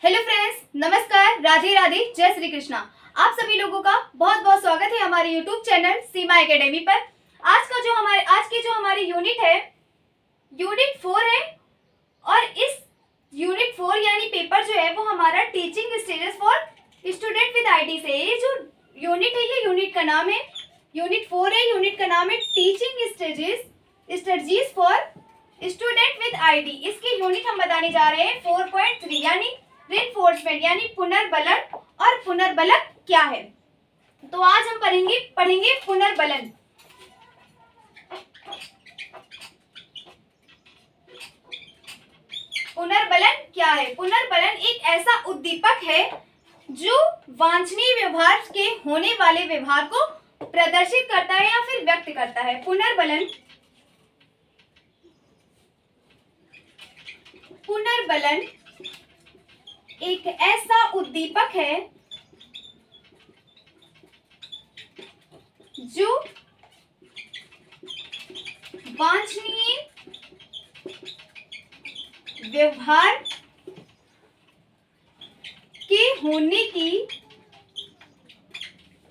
Hello friends, नमस्कार, राधे राधे, जय श्री कृष्णा। आप सभी लोगों का बहुत बहुत स्वागत है हमारे यूट्यूब चैनल सीमा एकेडमी पर। आज की जो हमारी यूनिट है, यूनिट 4 है। और इस यूनिट 4 यानी पेपर जो है वो हमारा teaching stages for student with ID से। ये जो यूनिट है, ये यूनिट का नाम है, यूनिट 4 है। यूनिट का नाम है teaching strategies for student with ID. इसकी यूनिट हम बताने जा रहे हैं 4.3 यानी रिइंफोर्समेंट यानी पुनर्बलन। और पुनर्बलन क्या है, तो आज हम पढ़ेंगे पुनर्बलन। पुनर्बलन क्या है? पुनर्बलन एक ऐसा उद्दीपक है जो वांछनीय व्यवहार के होने वाले व्यवहार को प्रदर्शित करता है या फिर व्यक्त करता है। पुनर्बलन एक ऐसा उद्दीपक है जो वांछनीय व्यवहार के होने की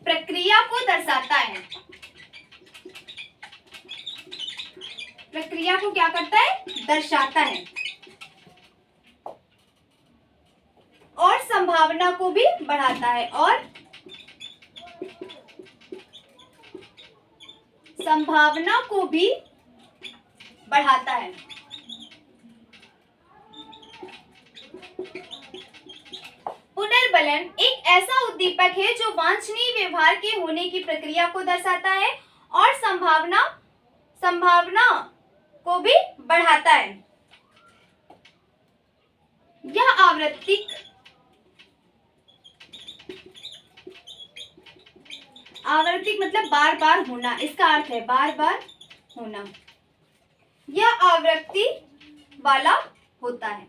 प्रक्रिया को दर्शाता है। प्रक्रिया को क्या करता है? दर्शाता है। और संभावना को भी बढ़ाता है। और संभावना को भी बढ़ाता है। पुनर्बलन एक ऐसा उद्दीपक है जो वांछनीय व्यवहार के होने की प्रक्रिया को दर्शाता है और संभावना को भी बढ़ाता है। यह आवर्तिक मतलब बार बार होना, इसका अर्थ है बार बार होना। यह आवृत्ति वाला होता है।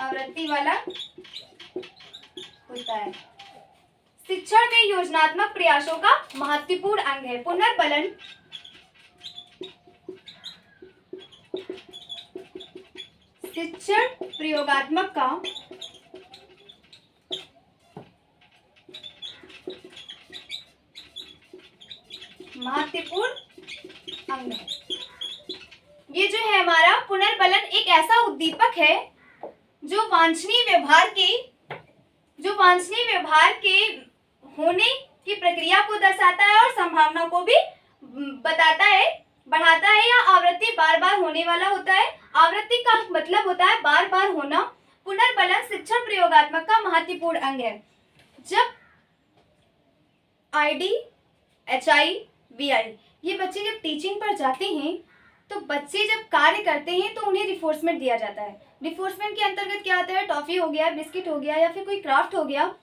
आवृत्ति वाला होता है। शिक्षण के योजनात्मक प्रयासों का महत्वपूर्ण अंग है। पुनर्बलन शिक्षण प्रयोगात्मक का महत्वपूर्ण अंग है। ये जो है हमारा पुनर्बलन एक ऐसा उद्दीपक है जो वांछनीय व्यवहार के होने की प्रक्रिया को दर्शाता है और संभावना को भी बताता है, बढ़ाता है। या आवृत्ति बार बार होने वाला होता है। आवृत्ति का मतलब होता है बार बार होना। पुनर्बलन शिक्षण प्रयोगात्मक का महत्वपूर्ण अंग है। जब आईडी, एचआई, वीआई ये बच्चे जब टीचिंग पर जाते हैं तो बच्चे जब कार्य करते हैं तो उन्हें रिफोर्समेंट दिया जाता है। रिफोर्समेंट के अंतर्गत क्या आता है? टॉफी हो गया, बिस्किट हो गया, या फिर कोई क्राफ्ट हो गया,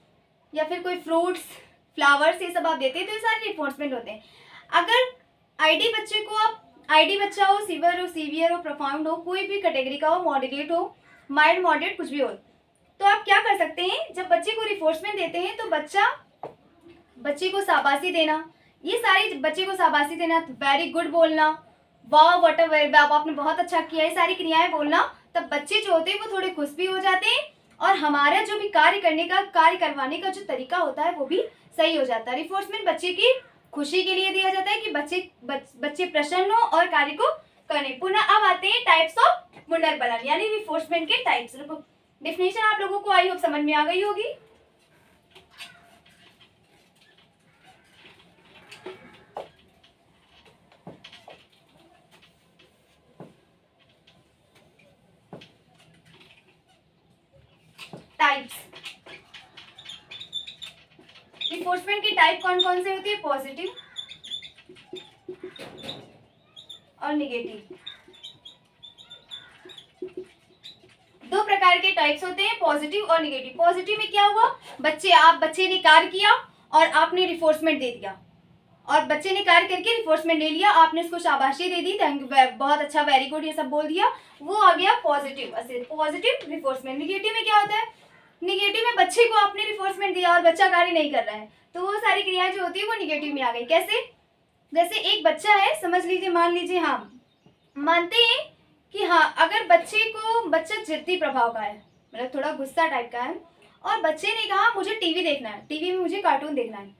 या फिर कोई फ्रूट्स, फ्लावर्स, ये सब आप देते हैं तो ये सारे रिफोर्समेंट होते हैं। अगर आईडी बच्चे को आईडी बच्चा हो, सीवियर हो, प्रोफाउंड हो, कोई भी कैटेगरी का हो, मॉडरेट हो, माइल्ड मॉडरेट कुछ भी हो, तो आप क्या कर सकते हैं? जब बच्चे को रिफोर्समेंट देते हैं तो बच्चे को शाबाशी देना, ये सारी बच्चे को शाबाशी देना, वेरी गुड बोलना, वाह व्हाट अ वेरी, आपने बहुत अच्छा किया, ये सारी क्रियाएं बोलना, तब बच्चे जो होते हैं वो थोड़े खुश भी हो जाते हैं और हमारा जो भी कार्य करवाने का जो तरीका होता है वो भी सही हो जाता है। रिफोर्समेंट बच्चे की खुशी के लिए दिया जाता है कि बच्चे प्रसन्न हो और कार्य को करें। पुनः अब आते हैं टाइप्स ऑफ पुनर्बलन यानी रिफोर्समेंट के टाइप्स। डेफिनेशन आप लोगों को आई होप समझ में आ गई होगी। टाइप्स, रिफोर्समेंट के टाइप कौन कौन से होती है? पॉजिटिव और नेगेटिव। दो प्रकार के टाइप्स होते हैं, पॉजिटिव और नेगेटिव। पॉजिटिव में क्या हुआ? बच्चे ने कार्य किया और आपने रिफोर्समेंट दे दिया, और बच्चे ने कार्य करके रिफोर्समेंट ले लिया, आपने उसको शाबाशी दे दी, थैंक यू, बहुत अच्छा, वेरी गुड, ये सब बोल दिया, वो आ गया पॉजिटिव रिफोर्समेंट। नेगेटिव में क्या होता है? निगेटिव में बच्चे को आपने रिफोर्समेंट दिया और बच्चा कार्य नहीं कर रहा है, तो वो सारी क्रियाएं जो होती है वो निगेटिव में आ गई। कैसे? जैसे एक बच्चा है, समझ लीजिए, मान लीजिए, हाँ, मानते हैं कि हाँ, अगर बच्चा जिद्दी प्रभाव का है, मतलब थोड़ा गुस्सा टाइप का है, और बच्चे ने कहा मुझे टीवी देखना है, टीवी में मुझे कार्टून देखना है,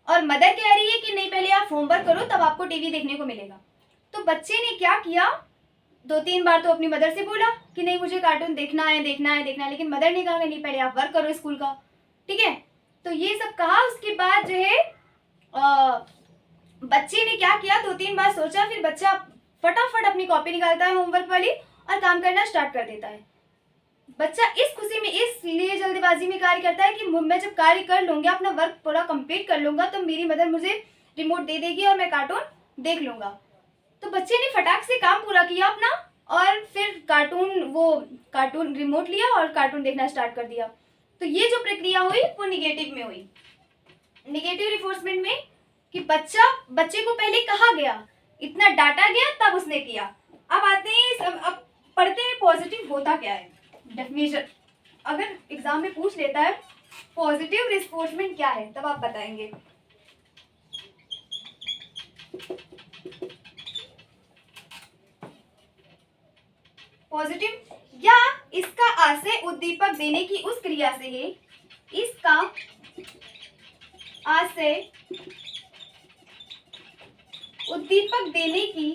और मदर कह रही है कि नहीं पहले आप होमवर्क करो तब आपको टीवी देखने को मिलेगा। तो बच्चे ने क्या किया, 2-3 बार तो अपनी मदर से बोला कि नहीं मुझे कार्टून देखना है देखना है देखना है, लेकिन मदर ने कहा कि नहीं पहले आप वर्क करो स्कूल का, ठीक है। तो ये सब कहा, उसके बाद जो है बच्चे ने क्या किया, 2-3 बार सोचा, फिर बच्चा फटाफट अपनी कॉपी निकालता है होमवर्क वाली और काम करना स्टार्ट कर देता है। बच्चा इस खुशी में इसलिए जल्दबाजी में कार्य करता है कि मैं जब कार्य कर लूंगा, अपना वर्क पूरा कंप्लीट कर लूंगा, तो मेरी मदर मुझे रिमोट दे देगी और मैं कार्टून देख लूंगा। तो बच्चे ने फटाक से काम पूरा किया अपना, और फिर कार्टून रिमोट लिया और कार्टून देखना स्टार्ट कर दिया। तो ये जो प्रक्रिया हुई वो निगेटिव में हुई, निगेटिव रिफोर्समेंट में, कि बच्चे को पहले कहा गया, इतना डांटा गया, तब उसने किया। अब आते हैं, अब पढ़ते हैं पॉजिटिव होता क्या है। डेफिनेशन अगर एग्जाम में पूछ लेता है पॉजिटिव रिफोर्समेंट क्या है, तब आप बताएंगे। पॉजिटिव या इसका आशय उद्दीपक देने की उस क्रिया से है, इसका आशय उद्दीपक देने की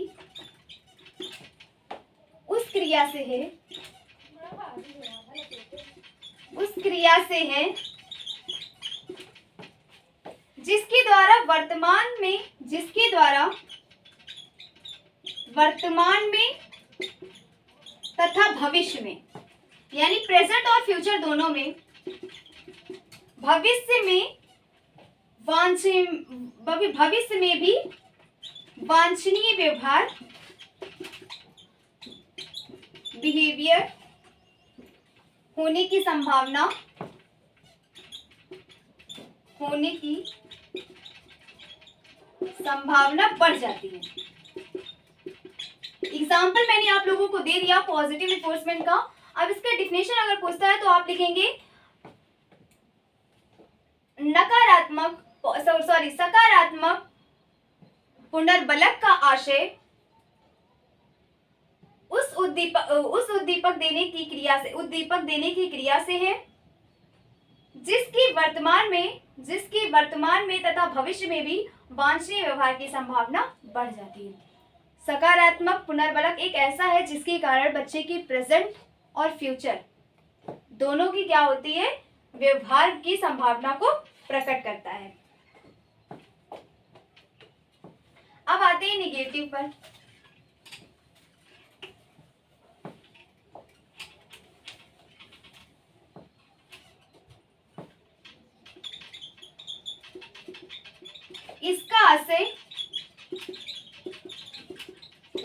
उस क्रिया से है, उस क्रिया से है जिसके द्वारा वर्तमान में तथा भविष्य में, यानी प्रेजेंट और फ्यूचर दोनों में, भविष्य में भी वांछनीय व्यवहार बिहेवियर होने की संभावना बढ़ जाती है। एग्जाम्पल मैंने आप लोगों को दे दिया पॉजिटिव रिफोर्समेंट का। अब इसका डिफिनेशन अगर पूछता है तो आप लिखेंगे सकारात्मक पुनर्बलक का आशय उस उद्दीपक देने की क्रिया से है जिसकी वर्तमान में तथा भविष्य में भी वांछनीय व्यवहार की संभावना बढ़ जाती है। सकारात्मक पुनर्बलक एक ऐसा है जिसके कारण बच्चे की प्रेजेंट और फ्यूचर दोनों की क्या होती है, व्यवहार की संभावना को प्रकट करता है। अब आते हैं निगेटिव पर। इसका आशय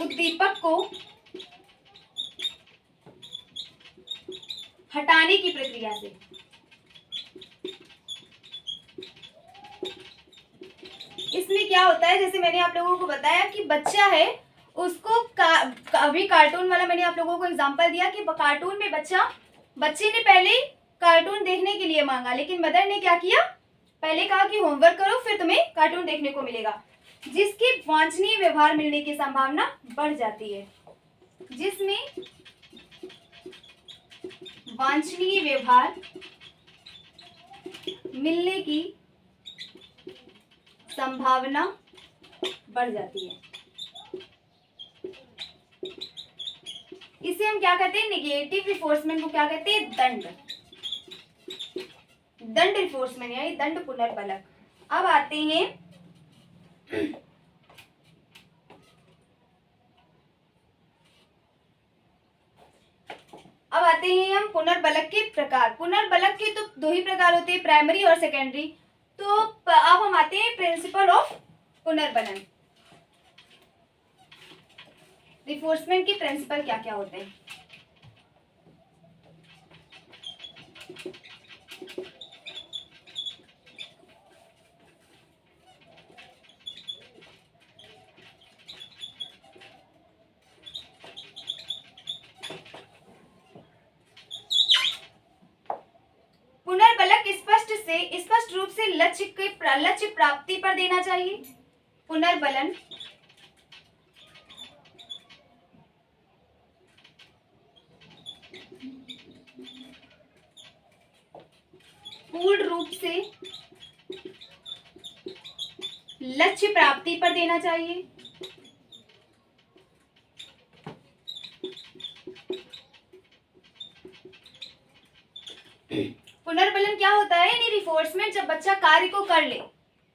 उद्दीपक को हटाने की प्रक्रिया से। इसमें क्या होता है, जैसे मैंने आप लोगों को बताया कि बच्चा है, उसको अभी कार्टून वाला मैंने आप लोगों को एग्जांपल दिया कि कार्टून में बच्चे ने पहले कार्टून देखने के लिए मांगा, लेकिन मदर ने क्या किया, पहले कहा कि होमवर्क करो फिर तुम्हें कार्टून देखने को मिलेगा, जिसकी वांछनीय व्यवहार मिलने की संभावना बढ़ जाती है। जिसमें वांछनीय व्यवहार मिलने की संभावना बढ़ जाती है। इसे हम क्या कहते हैं, निगेटिव रिफोर्समेंट को क्या कहते हैं, दंड रिफोर्समेंट यानी दंड पुनर्बलक। अब आते हैं हम पुनर्बलक के प्रकार। पुनर्बलक के तो 2 ही प्रकार होते हैं, प्राइमरी और सेकेंडरी। तो अब हम आते हैं प्रिंसिपल ऑफ पुनर्बलन। रिफोर्समेंट के प्रिंसिपल क्या क्या होते हैं। पुनर्बलक स्पष्ट रूप से लक्ष्य प्राप्ति पर देना चाहिए। पुनर्बलन पूर्ण रूप से लक्ष्य प्राप्ति पर देना चाहिए। पुनर्बलन क्या होता है? यानी रिफोर्समेंट, जब बच्चा कार्य को कर ले,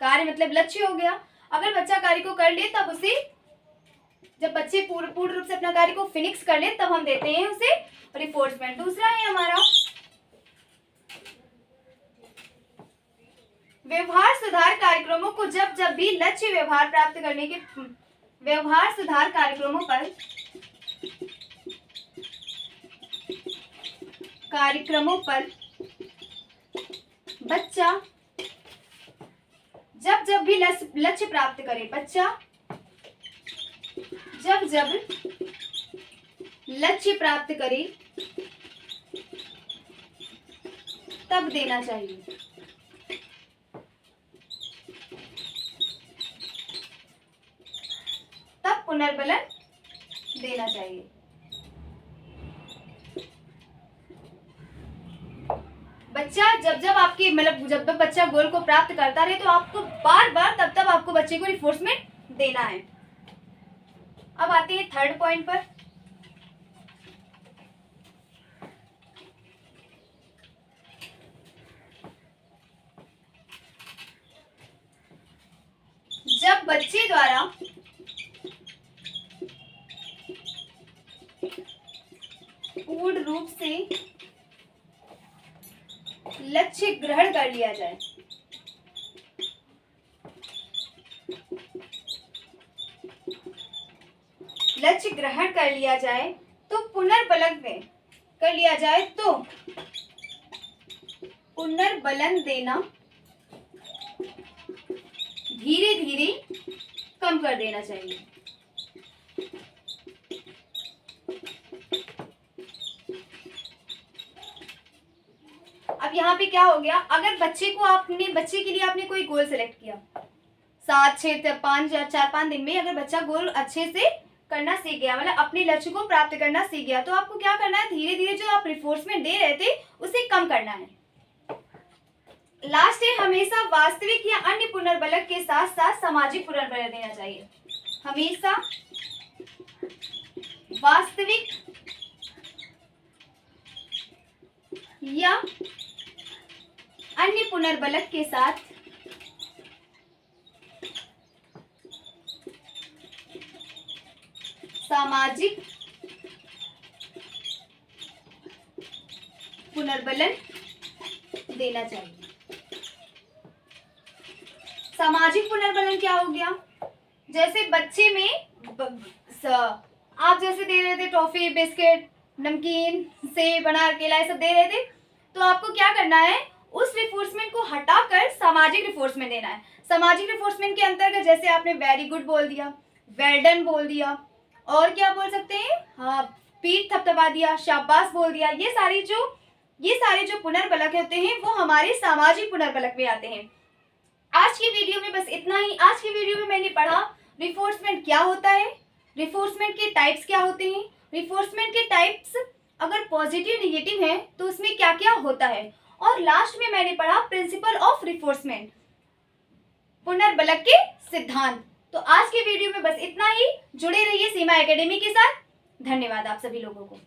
कार्य मतलब लक्ष्य हो गया, अगर बच्चा कार्य को कर ले तब उसे, जब बच्चे पूर्ण रूप से अपना कार्य को फिनिक्स कर ले तब हम देते हैं उसे रिफोर्समेंट। दूसरा है हमारा व्यवहार सुधार कार्यक्रमों को जब जब भी लक्ष्य व्यवहार प्राप्त करने के व्यवहार सुधार कार्यक्रमों पर बच्चा जब जब भी लक्ष्य प्राप्त करे, बच्चा जब जब लक्ष्य प्राप्त करे तब देना चाहिए। तब पुनर्बलन देना चाहिए। बच्चा जब आपकी मतलब जब बच्चा गोल को प्राप्त करता रहे तो आपको बार बार तब आपको बच्चे को रिफोर्समेंट देना है। अब आते हैं थर्ड पॉइंट पर। जब बच्चे द्वारा पूर्ण रूप से लक्ष्य ग्रहण कर लिया जाए, लक्ष्य ग्रहण कर लिया जाए तो पुनर्बलन में कर लिया जाए तो पुनर्बलन देना धीरे धीरे कम कर देना चाहिए। अब यहाँ पे क्या हो गया, अगर बच्चे के लिए आपने कोई गोल सेलेक्ट किया, 7, 6, 5 या 4-5 दिन में अगर बच्चा गोल अच्छे से करना सीख गया, मतलब अपने लक्ष्य को प्राप्त करना सीख गया, तो आपको क्या करना है, धीरे धीरे जो आप रिफोर्समेंट दे रहे थे उसे कम करना है। लास्ट है, हमेशा वास्तविक या अन्य पुनर्बलक के साथ साथ सामाजिक पुनर्बलक देना चाहिए। हमेशा वास्तविक या अन्य पुनर्बलक के साथ सामाजिक पुनर्बलन देना चाहिए। सामाजिक पुनर्बलन क्या हो गया, जैसे बच्चे में आप जैसे दे रहे थे टॉफी, बिस्किट, नमकीन, सेब, अनार, केला ये सब दे रहे थे, तो आपको क्या करना है, उस रिफोर्समेंट को हटाकर सामाजिक रिफोर्समेंट देना है। सामाजिक रिफोर्समेंट के अंतर्गत जैसे आपने वेरी गुड बोल दिया, वेल डन बोल दिया, और क्या बोल सकते हैं, हाँ, पीठ थपथपा दिया, शाबाश बोल दिया, ये सारे जो पुनर्बलक होते हैं वो हमारे सामाजिक पुनर्बलक में आते हैं। आज की वीडियो में बस इतना ही। आज की वीडियो में मैंने पढ़ा रिफोर्समेंट क्या होता है, रिफोर्समेंट के टाइप्स क्या होते हैं, रिफोर्समेंट के टाइप्स अगर पॉजिटिव नेगेटिव है तो उसमें क्या क्या होता है, और लास्ट में मैंने पढ़ा प्रिंसिपल ऑफ रिफोर्समेंट, पुनर्बलक के सिद्धांत। तो आज के वीडियो में बस इतना ही। जुड़े रहिए सीमा एकेडमी के साथ। धन्यवाद आप सभी लोगों को।